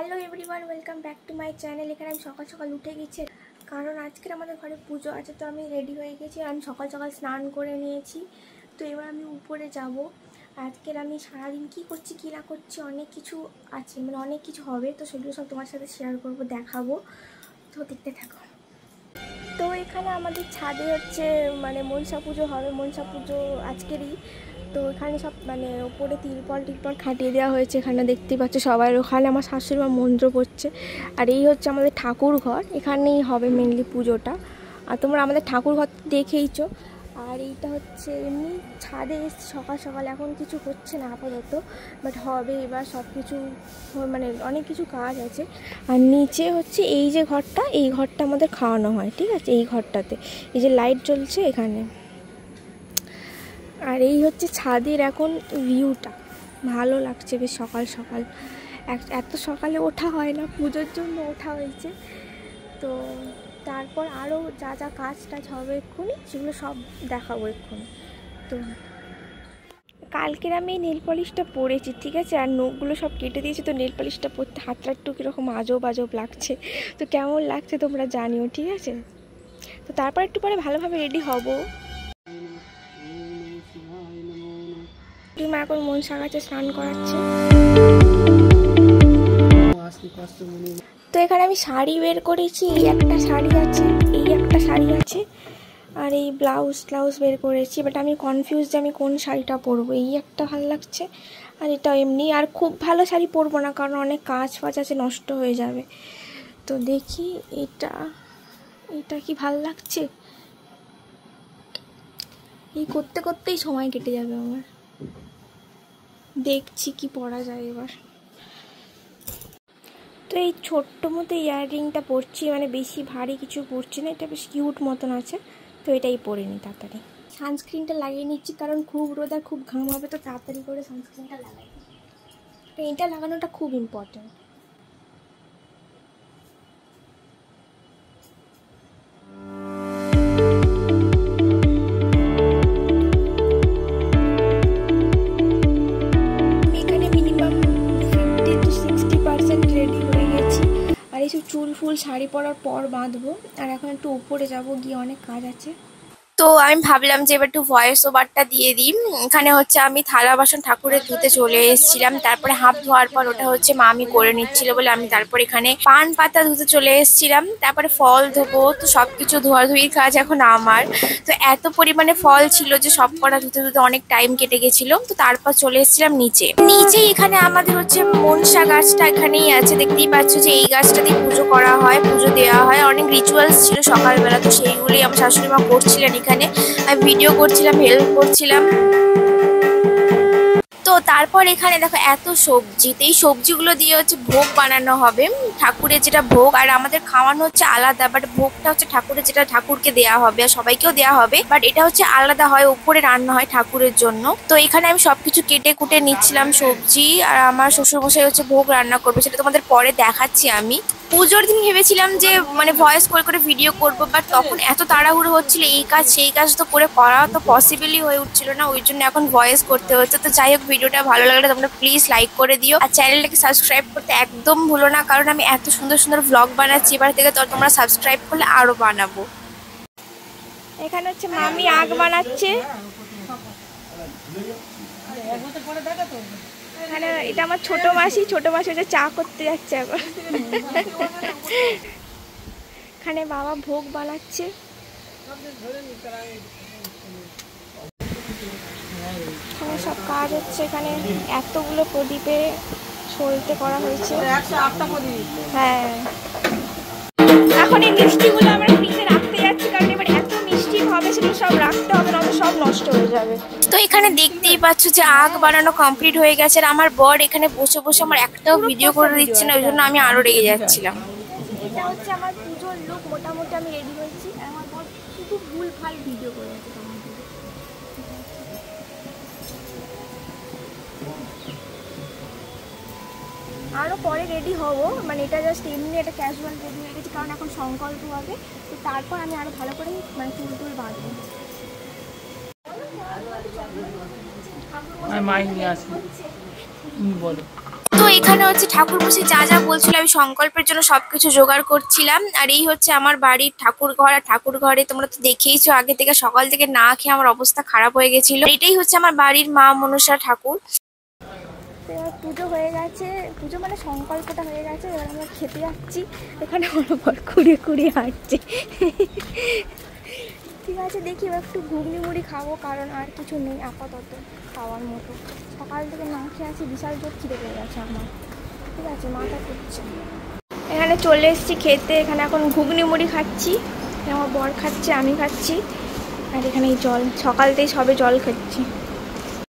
Hello everyone, welcome back to my channel. এখানে আমি সকাল সকাল উঠে গেছি কারণ আজকের আমাদের ঘরে পুজো আছে। তো আমি রেডি হয়ে গেছি, আমি সকাল সকাল স্নান করে নিয়েছি। তো এবার আমি উপরে যাব। আজকের আমি সারাদিন কী করছি কী না করছি অনেক কিছু আছে, মানে অনেক কিছু হবে। তো সেগুলো সব তোমার সাথে শেয়ার করব, দেখাবো। তো দেখতে থাকো। তো এখানে আমাদের ছাদে হচ্ছে মানে মনসা পুজো হবে, মনসা পুজো আজকেরই। তো এখানে সব মানে ওপরে তিরপল খাটিয়ে দেওয়া হয়েছে। এখানে দেখতেই পাচ্ছ সবাই, ওখানে আমার শাশুড়ি মা মন্ত্র পড়ছে। আর এই হচ্ছে আমাদের ঠাকুর ঘর, এখানেই হবে মেনলি পুজোটা। আর তোমরা আমাদের ঠাকুর ঘর দেখেইছো। আর এইটা হচ্ছে এমনি ছাদে এসছি সকাল সকাল, এখন কিছু হচ্ছে না আপাতত, বাট হবে এবার সব কিছু, মানে অনেক কিছু কাজ আছে। আর নিচে হচ্ছে এই যে ঘরটা, এই ঘরটা আমাদের খাওয়ানো হয়, ঠিক আছে? এই ঘরটাতে এই যে লাইট জ্বলছে এখানে। আর এই হচ্ছে ছাদের এখন ভিউটা, ভালো লাগছে বেশ সকাল সকাল। এত সকালে ওঠা হয় না, পুজোর জন্য ওঠা হয়েছে। তো তারপর আরও যা যা কাজ টাজ হবে এক্ষুনি, সেগুলো সব দেখাবো এক্ষুনি। তো কালকের আমি এই নেল পলিশটা পরেছি, ঠিক আছে? আর নখগুলো সব কেটে দিয়েছি। তো নেল পলিশটা পরতে হাতটা একটু কীরকম আজব আজব লাগছে। তো কেমন লাগছে তোমরা জানিও, ঠিক আছে? তো তারপর একটু পরে ভালোভাবে রেডি হব। মা এখন মনসা গাছে স্নান করাচ্ছে। তো এখানে আমি শাড়ি বের করেছি, এই একটা শাড়ি আছে, এই একটা শাড়ি আছে, আর এই ব্লাউজ বের করেছি। বাট আমি কনফিউজ যে আমি কোন শাড়িটা পরবো। এই একটা ভালো লাগছে, আর এটা এমনি। আর খুব ভালো শাড়ি পরবো না, কারণ অনেক কাজ ফাজ আছে, নষ্ট হয়ে যাবে। তো দেখি এটা কি ভালো লাগছে। এই করতে করতেই সময় কেটে যাবে আমার। দেখছি কি পরা যায় এবার। তো এই ছোট্ট মতো ইয়াররিংটা পরছি, মানে বেশি ভারী কিছু পরছি না, এটা বেশ কিউট মতন আছে। তো এটাই পরে নিই তাড়াতাড়ি। সানস্ক্রিনটা লাগিয়ে নিচ্ছি, কারণ খুব রোদ আর খুব ঘাম হবে। তো তাড়াতাড়ি করে সানস্ক্রিনটা লাগাই। তো এটা লাগানোটা খুব ইম্পর্টেন্ট। এখানে মিনিমাম 50 to 60% রেডি হয়ে গেছি। আর এইসব চুল ফুল শাড়ি পরার পর বাঁধবো। আর এখন একটু উপরে যাব, গিয়ে অনেক কাজ আছে। তো আমি ভাবলাম যে এবার একটু ভয়েস ওভারটা দিয়ে দিই। এখানে হচ্ছে আমি থালা বাসন ঠাকুরের ধুতে চলে এসেছিলাম, তারপরে হাত ধোয়ার পর ওটা হচ্ছে মামি করে নিচ্ছিল বলে আমি তারপর এখানে পান পাতা ধুতে চলে এসেছিলাম। তারপরে ফল ধোবো, তো সবকিছু ধোয়াধুয়ির কাজ এখন আমার। তো এত পরিমাণে ফল ছিল যে সব কটা ধুতে ধুতে অনেক টাইম কেটে গেছিল। তো তারপর চলে এসেছিলাম নিচেই এখানে আমাদের হচ্ছে মনসা গাছটা এখানেই আছে, দেখতেই পাচ্ছ যে এই গাছটা দিয়ে পুজো করা হয়, পুজো দেওয়া হয়। অনেক রিচুয়ালস ছিল সকালবেলা, তো সেইগুলি আমার শাশুড়ি মা করছিলেন। এখানে আমি ভিডিও করছিলাম, হেল্প করছিলাম। তো তারপর এখানে দেখো এত সবজি, তো এই সবজিগুলো দিয়ে হচ্ছে ভোগ বানানো হবে, ঠাকুরের যেটা ভোগ। আর আমাদের খাওয়ানো হচ্ছে আলাদা, বাট ভোগটা হচ্ছে ঠাকুরের, যেটা ঠাকুরকে দেওয়া হবে আর সবাইকেও দেওয়া হবে, বাট এটা হচ্ছে আলাদা হয়, উপরে রান্না হয় ঠাকুরের জন্য। তো এখানে আমি সবকিছু কেটে কুটে নিচ্ছিলাম সবজি। আর আমার শ্বশুরমশাই হচ্ছে ভোগ রান্না করবে, সেটা তোমাদের পরে দেখাচ্ছি আমি। পুজোর দিন ভেবেছিলাম যে মানে ভয়েস করে ভিডিও করব, বাট তখন এত তাড়াহুড়ো হচ্ছিল, এই কাজ সেই কাজ তো করা তো পসিবলই হয়ে উঠছিল না, ওই জন্য এখন ভয়েস করতে হচ্ছে। তো যাই হোক, ভিডিওটা ভালো লাগলে তোমরা প্লিজ লাইক করে দিও, আর চ্যানেলটাকে সাবস্ক্রাইব করতে একদম ভুলো না, কারণ আমি এত সুন্দর সুন্দর ভ্লগ বানাচ্ছি এবার থেকে। তো তোমরা সাবস্ক্রাইব করলে আরো বানাবো। এখানে হচ্ছে মামি আগ বানাচ্ছে। এখানে এটা আমার ছোট মাসি হচ্ছে চা করতে যাচ্ছে এখন। এখানে বাবা ভোগ বানাচ্ছে। এখানে সব কাজ হচ্ছে, এখানে এতগুলো প্রদীপে সলতে করা হয়েছে। হ্যাঁ, এখন এই মিষ্টিগুলো আমরা ফ্রিজে রাখতে যাচ্ছি, কারণ এবার এত মিষ্টি হবে, সেগুলো সব রাখতে হবে, না সব নষ্ট হয়ে যাবে। তো এখানে দেখতেই পাচ্ছ যে আগ বানানো কমপ্লিট হয়ে গেছে। আর আমার বর এখানে বসে বসে আমার একটাও ভিডিও করে দিচ্ছে না, ওই জন্য আমি আরো রেগে যাচ্ছিলাম। এটা হচ্ছে আমার পুজোর লুক, মোটামুটি আমি রেডি হয়েছি। আমার বর শুধু ভুলভাল ভিডিও করে আছে। আরও পরে রেডি হব, মানে এটা জাস্ট এমনি একটা ক্যাজুয়াল রেডি হয়ে গেছি, কারণ এখন সংকল্প হবে। তো তারপর আমি আরও ভালো করে মানে চুল বাঁধবো। তো এখানে হচ্ছে ঠাকুর বসে যা যা বলছিল আমি সংকল্পের জন্য সবকিছু জোগাড় করছিলাম। আর এই হচ্ছে আমার বাড়ির ঠাকুর ঘর। আর ঠাকুর ঘরে তোমরা তো দেখেইছো আগে থেকে, সকাল থেকে না খেয়ে আমার অবস্থা খারাপ হয়ে গেছিল। এটাই হচ্ছে আমার বাড়ির মা মনসা ঠাকুর। এবার পুজো হয়ে গেছে, পুজো মানে সংকল্পটা হয়ে গেছে। এবার আমরা খেতে যাচ্ছি। এখানে আমার বর কুড়িয়ে কুড়িয়ে হাঁটছে। ঠিক আছে, দেখি এবার একটু ঘুগনি মুড়ি খাবো, কারণ আর কিছু নেই আপাতত খাওয়ার মতো। সকাল থেকে না খেয়ে আছি, বিশাল জোর খিদে পেয়ে গেছে আমার। ঠিক আছে, মাথা ঘুরছে। এখানে চলে এসেছি খেতে। এখানে এখন ঘুগনি মুড়ি খাচ্ছি, আমার বর খাচ্ছে, আমি খাচ্ছি। আর এখানে জল, সকাল থেকে সবে জল খাচ্ছি।